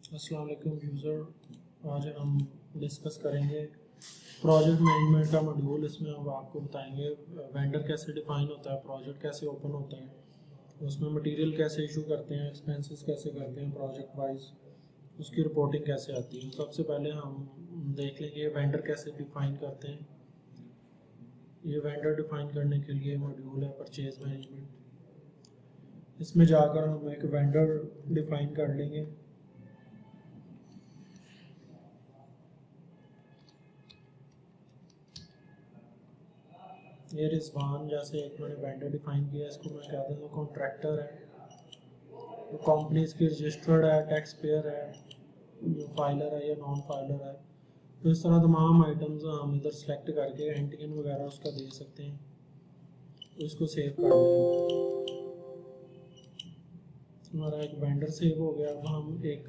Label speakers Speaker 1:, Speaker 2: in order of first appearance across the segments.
Speaker 1: अस्सलाम वालेकुम यूज़र। आज हम डिस्कस करेंगे प्रोजेक्ट मैनेजमेंट का मॉड्यूल। इसमें हम आपको बताएंगे वेंडर कैसे डिफाइन होता है, प्रोजेक्ट कैसे ओपन होता है, उसमें मटेरियल कैसे इशू करते हैं, एक्सपेंसेस कैसे करते हैं प्रोजेक्ट वाइज, उसकी रिपोर्टिंग कैसे आती है। सबसे पहले हम देख लेंगे वेंडर कैसे डिफाइन करते हैं। ये वेंडर डिफाइन करने के लिए मॉड्यूल है परचेज मैनेजमेंट। इसमें जाकर हम एक वेंडर डिफाइन कर लेंगे। ये रिजवान जैसे एक मैंने वेंडर डिफाइन किया, इसको मैं कह दूँगा कॉन्ट्रैक्टर है, तो कंपनी इसकी रजिस्टर्ड है, टैक्स पेयर है, जो फाइलर है या नॉन फाइलर है। तो इस तरह तमाम आइटम्स हम इधर सेलेक्ट करके एंटीएन वगैरह उसका दे सकते हैं। तो इसको सेव कर दें। हमारा एक वेंडर सेव हो गया। अब हम एक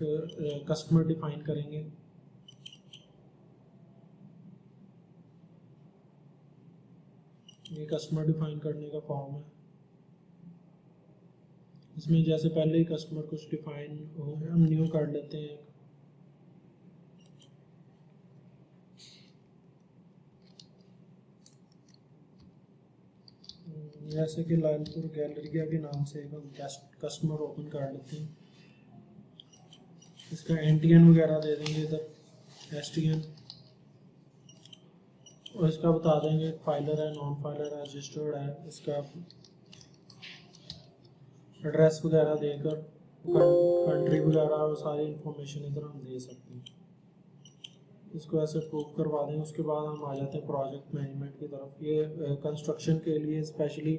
Speaker 1: कस्टमर डिफाइन करेंगे। ये कस्टमर डिफाइन करने का फॉर्म है। इसमें जैसे पहले ही कस्टमर कुछ डिफाइन हो गया, हम न्यू कर लेते हैं। जैसे कि लालपुर गैलरिया के नाम से एक हम कस्टमर ओपन कर लेते हैं। इसका एनटीएन वगैरह दे देंगे इधर, एसटीएन, और इसका बता देंगे फाइलर है, नॉन फाइलर है, रजिस्टर्ड है। इसका एड्रेस वगैरह देकर कंट्री वगैरह और सारी इंफॉर्मेशन इधर हम दे सकते हैं। इसको ऐसे प्रूव करवा दें। उसके बाद हम आ जाते हैं प्रोजेक्ट मैनेजमेंट की तरफ। ये कंस्ट्रक्शन के लिए स्पेशली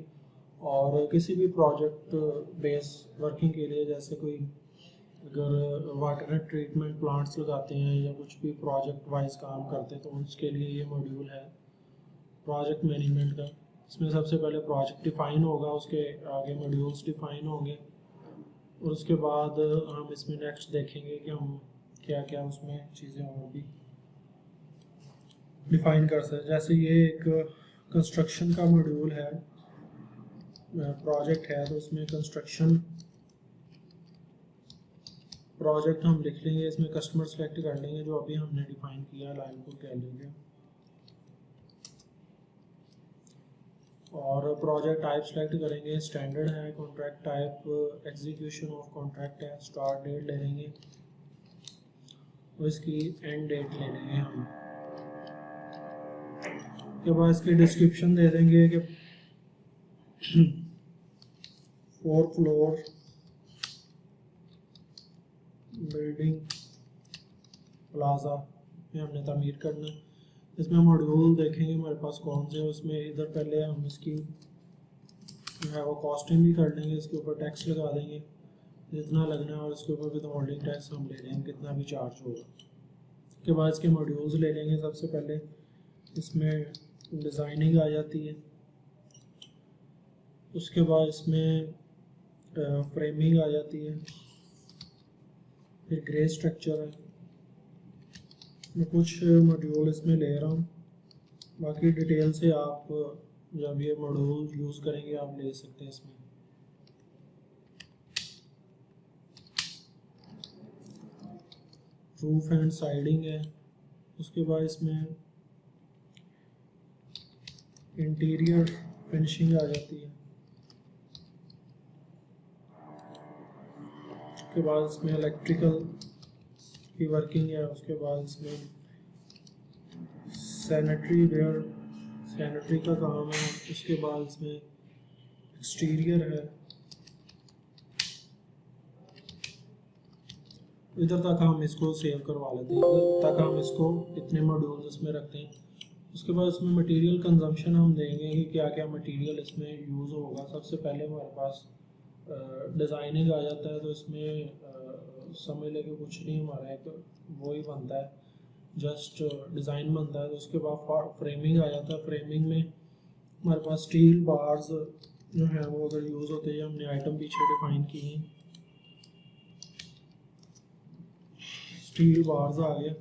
Speaker 1: और किसी भी प्रोजेक्ट बेस वर्किंग के लिए, जैसे कोई अगर वाटर ट्रीटमेंट प्लांट्स लगाते हैं या कुछ भी प्रोजेक्ट वाइज काम करते हैं, तो उसके लिए ये मॉड्यूल है प्रोजेक्ट मैनेजमेंट का। इसमें सबसे पहले प्रोजेक्ट डिफाइन होगा, उसके आगे मॉड्यूल्स डिफाइन होंगे, और उसके बाद हम इसमें नेक्स्ट देखेंगे कि हम क्या क्या उसमें चीज़ें और भी डिफाइन कर सकते हैं। जैसे ये एक कंस्ट्रक्शन का मॉड्यूल है, प्रोजेक्ट है, तो उसमें कंस्ट्रक्शन प्रोजेक्ट हम लिख लेंगे। इसमें कस्टमर सेलेक्ट कर लेंगे जो अभी हमने डिफाइन किया, लालपुर गैलरिया, और प्रोजेक्ट टाइप सेलेक्ट करेंगे। स्टैंडर्ड है, contract type, execution of contract है, स्टार्ट डेट ले लेंगे और इसकी एंड डेट ले लेंगे हम। के बाद इसकी डिस्क्रिप्शन दे देंगे कि 4 फ्लोर बिल्डिंग प्लाजा में हमने तामीर करना है। इसमें मॉड्यूल देखेंगे हमारे पास कौन से हैं। उसमें इधर पहले हम इसकी जो है वो कॉस्टिंग भी कर लेंगे, इसके ऊपर टैक्स लगा देंगे जितना लगना है, और इसके ऊपर विद होल्डिंग टैक्स हम ले लेंगे कितना भी चार्ज होगा। उसके बाद इसके मॉड्यूल्स ले लेंगे। सबसे पहले इसमें डिज़ाइनिंग आ जाती है, उसके बाद इसमें फ्रेमिंग आ जाती है, फिर ग्रे स्ट्रक्चर है। मैं कुछ मॉड्यूल इसमें ले रहा हूँ, बाकी डिटेल से आप जब ये मॉड्यूल यूज़ करेंगे आप ले सकते हैं। इसमें रूफ एंड साइडिंग है। उसके बाद इसमें इंटीरियर फिनिशिंग आ जाती है। उसके बाद इसमें इलेक्ट्रिकल की वर्किंग है। उसके बाद इसमें सैनिटरी वेयर, सैनिटरी का काम है। उसके बाद इसमें एक्सटीरियर है। इधर तक हम इसको सेव करवा लेते हैं, इधर तक हम इसको इतने मॉड्यूल्स इसमें रखते हैं। उसके बाद इसमें मटेरियल कंजम्पशन हम देंगे कि क्या क्या मटेरियल इसमें यूज़ होगा। सबसे पहले हमारे पास डिज़ाइनिंग आ जाता है, तो इसमें समझ लेके कुछ नहीं, हमारा एक वो ही बनता है, जस्ट डिज़ाइन बनता है। तो उसके बाद फ्रेमिंग आ जाता है। फ्रेमिंग में हमारे पास स्टील बार्स जो है वो अगर यूज़ होते हैं, हमने आइटम पीछे डिफाइन किए हैं। स्टील बार्स आ गया।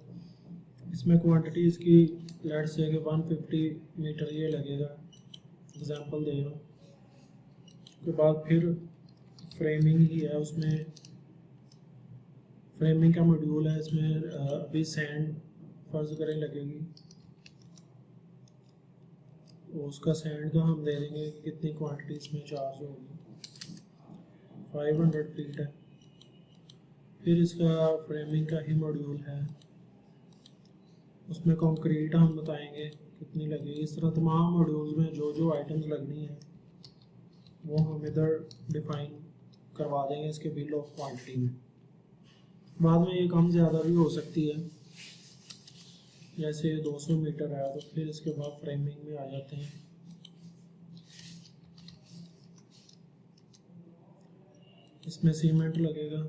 Speaker 1: इसमें क्वांटिटी इसकी लेट से कि 150 मीटर ये लगेगा, एग्जांपल दे रहा हूँ। उसके बाद फिर फ्रेमिंग ही है, उसमें फ्रेमिंग का मॉड्यूल है, इसमें अभी सैंड फर्ज करें लगेगी, उसका सैंड का हम दे देंगे कि कितनी क्वांटिटी इसमें चार्ज होगी, 500 फीट है। फिर इसका फ्रेमिंग का ही मॉड्यूल है, उसमें कंक्रीट हम बताएंगे कितनी लगेगी। इस तरह तमाम मॉड्यूल्स में जो जो आइटम्स लगनी है वो हम इधर डिफाइन करवा देंगे इसके बिल ऑफ क्वांटिटी में। बाद में ये कम ज़्यादा भी हो सकती है, जैसे 200 मीटर है तो फिर इसके बाद फ्रेमिंग में आ जाते हैं। इसमें सीमेंट लगेगा,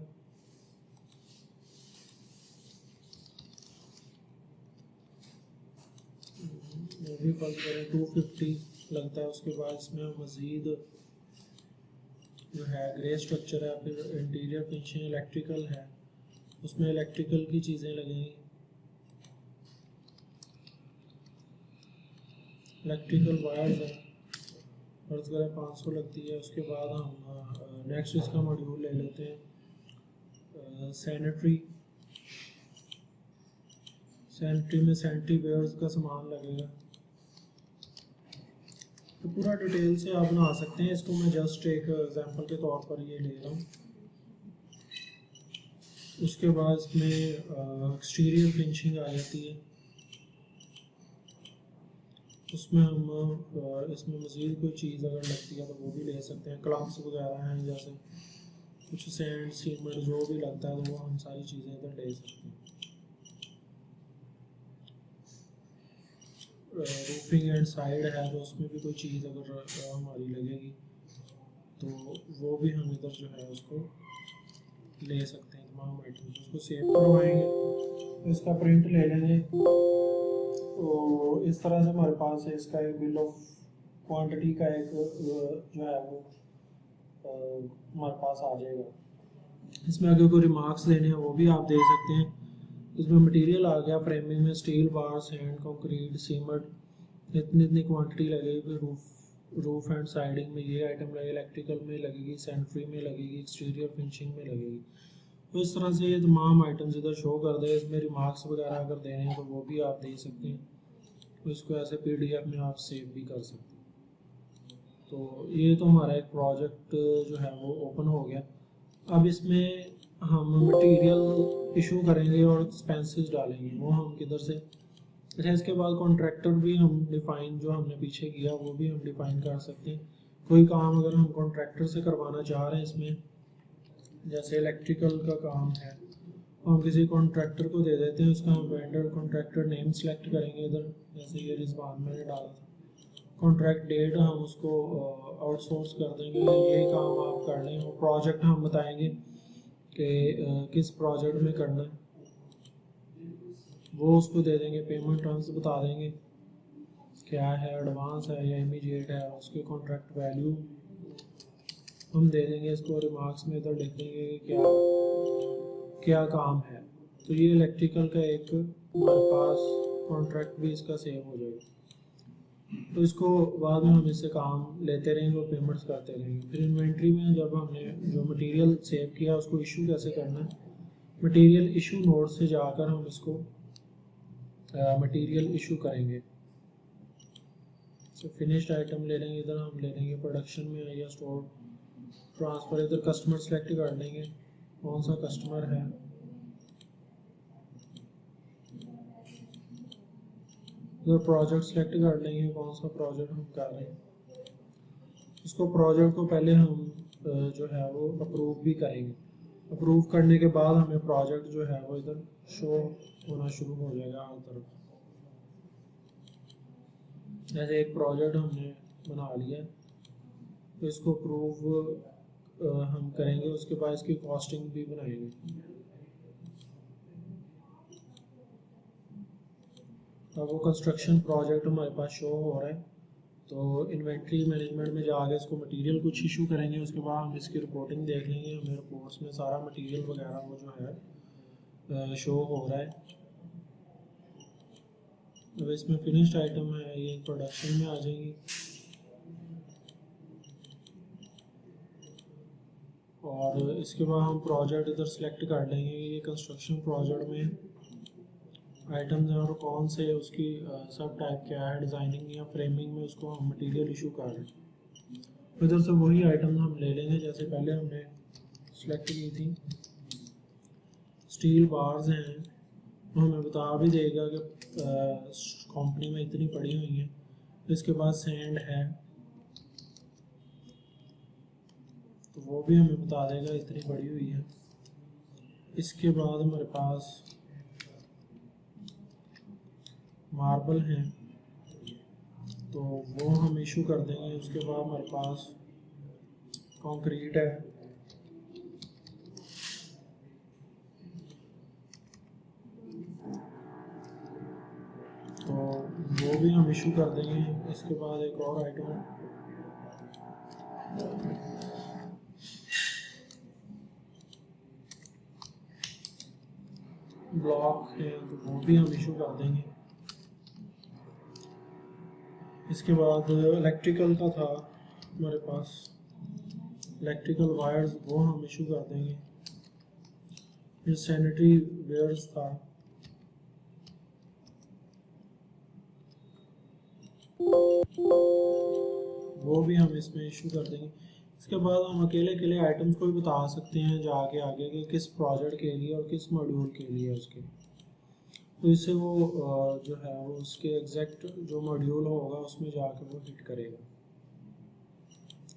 Speaker 1: वो भी फर्ज करें 250 लगता है। उसके बाद इसमें मज़ीद जो है ग्रे स्ट्रक्चर है, फिर इंटीरियर फिनिशिंग इलेक्ट्रिकल है, उसमें इलेक्ट्रिकल की चीज़ें लगेंगी, इलेक्ट्रिकल वायर्स है, फर्ज करें 500 लगती है। उसके बाद हम नेक्स्ट इसका मॉड्यूल ले लेते हैं सैनिटरी में सैनिटरी वेयर्स का सामान लगेगा। तो पूरा डिटेल से आप बना सकते हैं, इसको मैं जस्ट एक एग्जांपल के तौर पर ये ले रहा हूँ। उसके बाद इसमें एक्सटीरियर फिनिशिंग आ जाती है, उसमें हम इसमें मज़ीद कोई चीज़ अगर लगती है तो वो भी ले सकते हैं। क्लम्स वगैरह हैं, जैसे कुछ सैंड सीमेंट जो भी लगता है तो वो हम सारी चीज़ें इधर ले सकते हैं। रूफिंग एंड साइड है तो उसमें भी कोई चीज़ अगर हमारी लगेगी तो वो भी हम इधर जो है उसको ले सकते हैं। तमाम आइटम उसको सेव करवाएंगे, इसका प्रिंट ले लेंगे, तो इस तरह से हमारे पास है इसका एक बिल ऑफ क्वांटिटी का एक जो है वो हमारे पास आ जाएगा। इसमें अगर कोई रिमार्क्स देने हैं वो भी आप दे सकते हैं। इसमें मटेरियल आ गया, फ्रेमिंग में steel bar, sand, concrete, cement, इतनी इतनी क्वांटिटी लगेगी। फिर रूफ एंड साइडिंग में ये आइटम लगेगी, इलेक्ट्रिकल में लगेगी, सैनिटरी में लगेगी, एक्सटीरियर फिनिशिंग में लगेगी। तो इस तरह से ये तमाम आइटम्स इधर शो कर दे। इसमें रिमार्क्स वगैरह अगर देने हैं तो वो भी आप दे सकते हैं, तो इसको ऐसे PDF में आप सेव भी कर सकते हैं। तो ये तो हमारा एक प्रोजेक्ट जो है वो ओपन हो गया। अब इसमें हम मटेरियल इशू करेंगे और एक्सपेंसेस डालेंगे, वो हम किधर से। अच्छा, इसके बाद कॉन्ट्रैक्टर भी हम डिफ़ाइन, जो हमने पीछे किया वो भी हम डिफ़ाइन कर सकते हैं। कोई काम अगर हम कॉन्ट्रैक्टर से करवाना चाह रहे हैं, इसमें जैसे इलेक्ट्रिकल का काम है, हम किसी कॉन्ट्रैक्टर को दे देते हैं, उसका हम वेंडर कॉन्ट्रैक्टर नेम सेलेक्ट करेंगे इधर, जैसे ये रिजवान मैंने डाला था। कॉन्ट्रैक्ट डेट हम उसको आउटसोर्स कर देंगे, ये काम आप कर लें, और प्रोजेक्ट हम बताएंगे कि किस प्रोजेक्ट में करना है, वो उसको दे देंगे। पेमेंट टर्म्स बता देंगे क्या है, एडवांस है या इमीडिएट है, उसके कॉन्ट्रैक्ट वैल्यू हम दे देंगे। इसको रिमार्क्स में इधर लिख देंगे कि क्या क्या काम है। तो ये इलेक्ट्रिकल का एक हमारे पास कॉन्ट्रैक्ट भी इसका सेव हो जाएगा। तो इसको बाद में हम इससे काम लेते रहेंगे और पेमेंट्स करते रहेंगे। फिर इन्वेंट्री में जब हमने जो मटेरियल सेव किया उसको इशू कैसे करना है, मटेरियल इशू नोड से जाकर हम इसको मटेरियल इशू करेंगे। तो फिनिश्ड आइटम ले लेंगे, इधर हम ले लेंगे प्रोडक्शन में या स्टोर ट्रांसफ़र, इधर कस्टमर सेलेक्ट कर लेंगे कौन सा कस्टमर है। इधर प्रोजेक्ट सेलेक्ट कर लेंगे कौन सा प्रोजेक्ट हम कर रहे हैं। इसको प्रोजेक्ट को पहले हम जो है वो अप्रूव भी करेंगे। अप्रूव करने के बाद हमें प्रोजेक्ट जो है वो इधर शो होना शुरू हो जाएगा हर तरफ। जैसे एक प्रोजेक्ट हमने बना लिया तो इसको अप्रूव हम करेंगे, उसके बाद इसकी कॉस्टिंग भी बनाएंगे। अब वो कंस्ट्रक्शन प्रोजेक्ट हमारे पास शो हो रहा है, तो इन्वेंट्री मैनेजमेंट में जाके इसको मटेरियल कुछ इशू करेंगे। उसके बाद हम इसकी रिपोर्टिंग देख लेंगे, हमें रिपोर्ट्स में सारा मटेरियल वगैरह वो जो है शो हो रहा है। अब इसमें फिनिश्ड आइटम है, ये प्रोडक्शन में आ जाएंगी और इसके बाद हम प्रोजेक्ट इधर सेलेक्ट कर लेंगे। ये कंस्ट्रक्शन प्रोजेक्ट में आइटम्स हैं और कौन से उसकी सब टाइप क्या है, डिज़ाइनिंग या फ्रेमिंग में उसको हम मटेरियल इशू कर रहे हैं। इधर से वही आइटम्स हम ले लेंगे जैसे पहले हमने सेलेक्ट की थी। स्टील बार्स हैं, वो हमें बता भी देगा कि कंपनी में इतनी पड़ी हुई हैं। इसके बाद सैंड है तो वो भी हमें बता देगा इतनी पड़ी हुई है। इसके बाद हमारे पास मार्बल है तो वो हम इशू कर देंगे। उसके बाद हमारे पास कंक्रीट है तो वो भी हम इशू कर देंगे। इसके बाद एक और आइटम है ब्लॉक है तो वो भी हम इशू कर देंगे। इसके बाद इलेक्ट्रिकल का था हमारे पास, इलेक्ट्रिकल वायर्स वो हम इशू कर देंगे। फिर सैनिटरी वेयर्स था, वो भी हम इसमें इशू कर देंगे। इसके बाद हम अकेले अकेले आइटम्स को भी बता सकते हैं जाके आगे कि किस प्रोजेक्ट के लिए और किस मॉड्यूल के लिए उसके, तो इससे वो जो है वो उसके एग्जैक्ट जो मॉड्यूल होगा उसमें जाके वो हिट करेगा।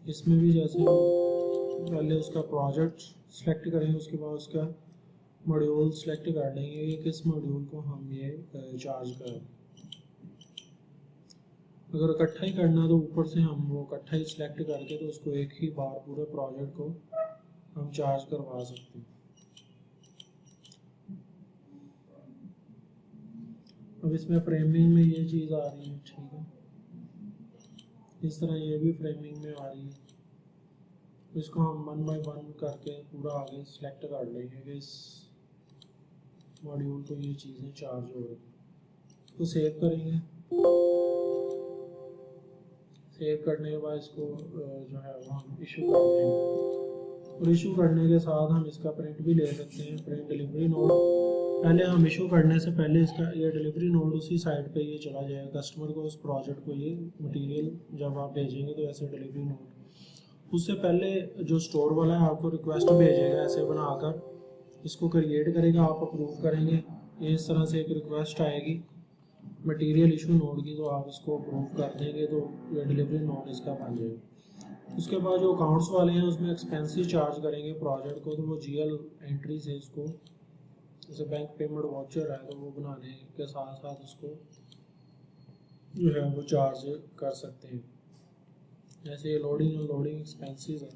Speaker 1: इसमें भी जैसे पहले उसका प्रोजेक्ट सेलेक्ट करेंगे, उसके बाद उसका मॉड्यूल सेलेक्ट कर लेंगे कि किस मॉड्यूल को हम ये चार्ज करें। अगर इकट्ठा ही करना है तो ऊपर से हम वो इकट्ठा ही सिलेक्ट करके तो उसको एक ही बार पूरे प्रोजेक्ट को हम चार्ज करवा सकते हैं। अब इसमें फ्रेमिंग में ये चीज़ आ रही है, ठीक है, इस तरह ये भी फ्रेमिंग में आ रही है। तो इसको हम 1 बाय 1 करके पूरा आगे सिलेक्ट कर लेंगे कि इस मॉड्यूल को ये चीज़ें चार्ज हो रही हैं। तो सेव करेंगे, सेव करने के बाद इसको जो है वो हम इशू कर देंगे। और इशू करने के साथ हम इसका प्रिंट भी ले सकते हैं, प्रिंट डिलीवरी नोट। पहले हम इशू करने से पहले इसका ये डिलीवरी नोट उसी साइट पे ये चला जाएगा कस्टमर को, उस प्रोजेक्ट को ये मटेरियल जब आप भेजेंगे तो ऐसे डिलीवरी नोट। उससे पहले जो स्टोर वाला है आपको रिक्वेस्ट भेजेगा ऐसे बनाकर, इसको क्रिएट करेगा, आप अप्रूव करेंगे, ये इस तरह से एक रिक्वेस्ट आएगी मटेरियल इशू नोड की, तो आप इसको अप्रूव कर देंगे तो ये डिलीवरी नोड इसका बन जाएगा। उसके बाद जो अकाउंट्स वाले हैं उसमें एक्सपेंसिव चार्ज करेंगे प्रोजेक्ट को, तो वो जीएल एंट्री से इसको जैसे बैंक पेमेंट वाउचर है तो वो बनाने के साथ साथ उसको जो है वो चार्ज कर सकते हैं। जैसे ये लोडिंग और लोडिंग एक्सपेंसेस है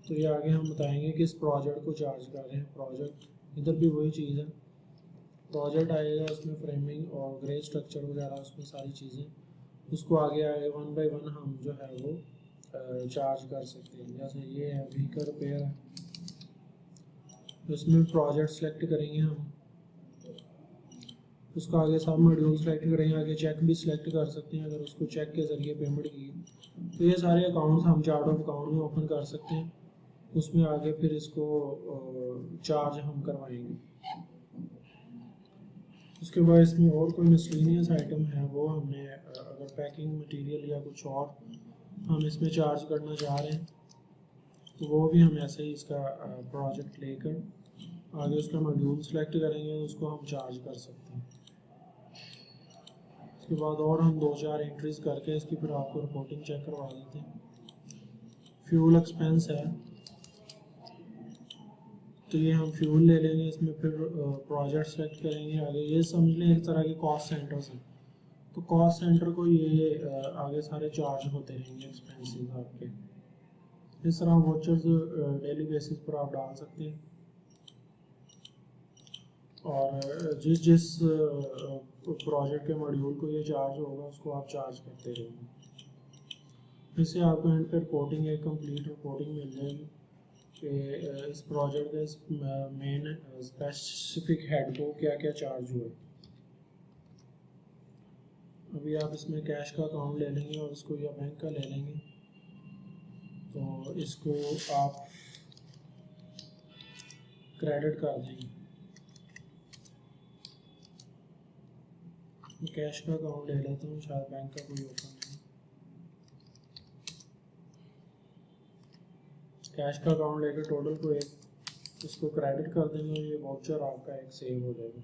Speaker 1: तो ये आगे हम बताएंगे कि इस प्रोजेक्ट को चार्ज कर रहे हैं। प्रोजेक्ट इधर भी वही चीज़ है, प्रोजेक्ट आएगा उसमें फ्रेमिंग और ग्रे स्ट्रक्चर वगैरह उसमें सारी चीज़ें, उसको आगे आगे 1 बाय 1 हम जो है वो चार्ज कर सकते हैं। जैसे ये है व्हीकल रिपेयर है तो इसमें प्रोजेक्ट सेलेक्ट करेंगे हम, उसका आगे सब मॉड्यूल सेलेक्ट करेंगे, आगे चेक भी सिलेक्ट कर सकते हैं अगर उसको चेक के ज़रिए पेमेंट की। तो ये सारे अकाउंट्स हम चार्ट ऑफ अकाउंट में ओपन कर सकते हैं, उसमें आगे फिर इसको चार्ज हम करवाएंगे। उसके बाद इसमें और कोई मिसलेनियस आइटम है वो हमने अगर पैकिंग मटेरियल या कुछ और हम इसमें चार्ज करना चाह रहे हैं तो वो भी हम ऐसे ही इसका प्रोजेक्ट लेकर आगे उसका मॉड्यूल सेलेक्ट करेंगे तो उसको हम चार्ज कर सकते हैं। उसके बाद और हम 2-4 एंट्रीज करके इसकी फिर आपको रिपोर्टिंग चेक करवा देते हैं। फ्यूल एक्सपेंस है तो ये हम फ्यूल ले लेंगे, इसमें फिर प्रोजेक्ट सेलेक्ट करेंगे। आगे ये समझ लें एक तरह के कॉस्ट सेंटर्स हैं, तो कॉस्ट सेंटर को ये आगे सारे चार्ज होते रहेंगे एक्सपेंसेस आपके। इस तरह वोचर्स डेली बेसिस पर आप डाल सकते हैं और जिस जिस प्रोजेक्ट के मॉड्यूल को ये चार्ज होगा उसको आप चार्ज करते रहेंगे। इससे आपको एंड पे रिपोर्टिंग एक कंप्लीट रिपोर्टिंग मिल जाएगी कि इस प्रोजेक्ट के मेन स्पेसिफिक हेड को क्या क्या चार्ज हुआ। अभी आप इसमें कैश का अकाउंट ले लेंगे और इसको या बैंक का ले लेंगे। तो इसको आप क्रेडिट कर देंगे। कैश का अकाउंट ले लेता हूँ, शायद बैंक का कोई ओपन नहीं। कैश का अकाउंट लेकर टोटल को एक इसको क्रेडिट कर देंगे, ये वाउचर आपका एक सेव हो जाएगा।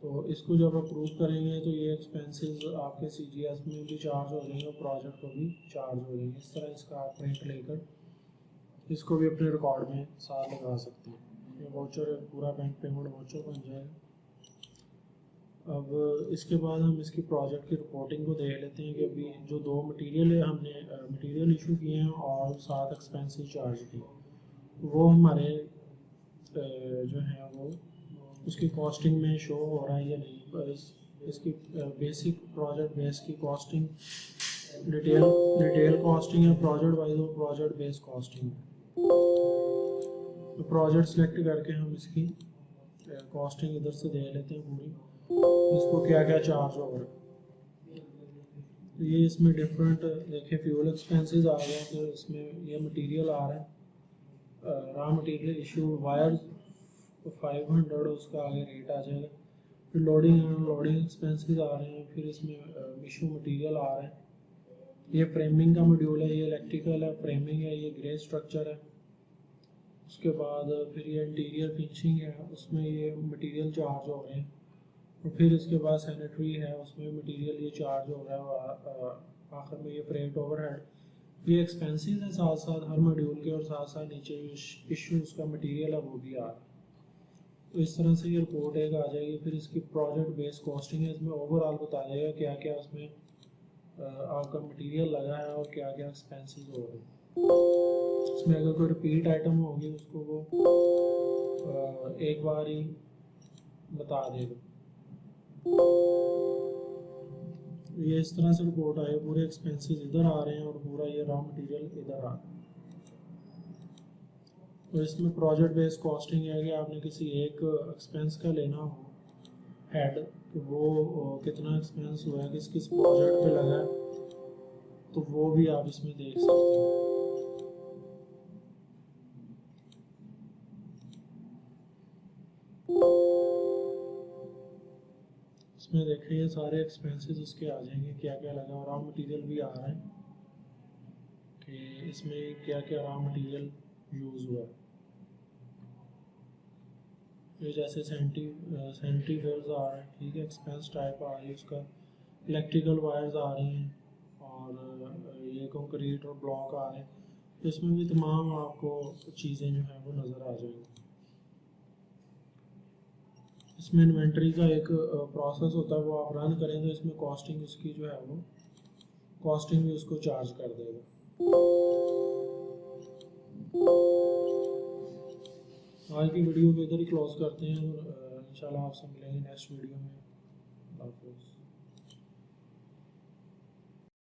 Speaker 1: तो इसको जब अप्रूव करेंगे तो ये एक्सपेंसेस आपके CGS में भी चार्ज हो जाएंगे और प्रोजेक्ट को भी चार्ज हो जाएंगे। इस तरह इसका आप प्रिंट लेकर इसको भी अपने रिकॉर्ड में साथ लगा सकते हैं। ये वाउचर पूरा बैंक पेमेंट वाउचर बन जाएगा। अब इसके बाद हम इसकी प्रोजेक्ट की रिपोर्टिंग को देख लेते हैं कि अभी जो 2 मटेरियल है हमने मटेरियल इशू किए हैं और 7 एक्सपेंसेस चार्ज किए, वो हमारे जो है वो उसकी कॉस्टिंग में शो हो रहा है या नहीं। इसकी बेसिक प्रोजेक्ट बेस की कॉस्टिंग डिटेल कॉस्टिंग है प्रोजेक्ट वाइज और प्रोजेक्ट बेस कॉस्टिंग है। तो प्रोजेक्ट सेलेक्ट करके हम इसकी कॉस्टिंग इधर से दे लेते हैं पूरी, इसको क्या क्या चार्ज हो रहा है। तो ये इसमें डिफरेंट देखिए फ्यूल एक्सपेंसेस आ गए, तो इसमें ये मटेरियल आ रहा है, रॉ मटेरियल इशू वायर 500, उसका आगे रेट आ जाएगा। फिर लोडिंग एंड अनलोडिंग एक्सपेंसेस आ रहे हैं, फिर इसमें इशू मटेरियल आ रहा है। ये फ्रेमिंग का मॉड्यूल है, ये इलेक्ट्रिकल है, फ्रेमिंग है, ये ग्रे स्ट्रक्चर है। उसके बाद फिर ये इंटीरियर फिनिशिंग है, उसमें ये मटेरियल चार्ज हो रहे हैं। और फिर इसके बाद सैनिटरी है, उसमें मटेरियल ये चार्ज हो रहा है। और आखिर में ये फ्रेट ओवरहेड, ये एक्सपेंसेस हैं साथ साथ हर मॉड्यूल के, और साथ साथ नीचे इश्यूज का मटेरियल है वो भी आ रहा है। तो इस तरह से ये रिपोर्ट एक आ जाएगी। फिर इसकी प्रोजेक्ट बेस्ड कॉस्टिंग है, इसमें ओवरऑल बता देगा क्या क्या उसमें आपका मटेरियल लगा है और क्या क्या एक्सपेंसेस हो रहे हैं। इसमें अगर कोई रिपीट आइटम होगी उसको वो एक बार ही बता देगा। ये इस तरह से रिपोर्ट आए, पूरे एक्सपेंसेस इधर आ रहे हैं और पूरा ये रॉ मटेरियल इधर आ रहा है। तो इसमें प्रोजेक्ट बेस्ड कॉस्टिंग है कि आपने किसी एक एक्सपेंस का लेना हो हेड, तो वो कितना एक्सपेंस हुआ है, किस किस प्रोजेक्ट पे लगा है, तो वो भी आप इसमें देख सकते हैं। इसमें देखिए ये सारे एक्सपेंसेस उसके आ जाएंगे, क्या क्या लगा, और रॉ मटेरियल भी आ रहा है कि इसमें क्या क्या रॉ मटेरियल यूज़ हुआ है। ये जैसे सैनिटरी वेयर्स आ रहे हैं, ठीक है, एक्सपेंस टाइप आ रही है उसका, इलेक्ट्रिकल वायर्स आ रही हैं, और ये कंक्रीट और ब्लॉक आ रहे हैं। तो इसमें भी तमाम आपको चीज़ें जो हैं वो नज़र आ जाएंगी। इसमें इन्वेंट्री का एक प्रोसेस होता है, वो आप रन करें तो इसमें कॉस्टिंग उसकी जो है वो कॉस्टिंग भी उसको चार्ज कर देगा। आज की वीडियो को इधर ही क्लोज करते हैं और इंशाल्लाह आपसे मिलेंगे नेक्स्ट वीडियो में। अल्लाह हाफ़िज़।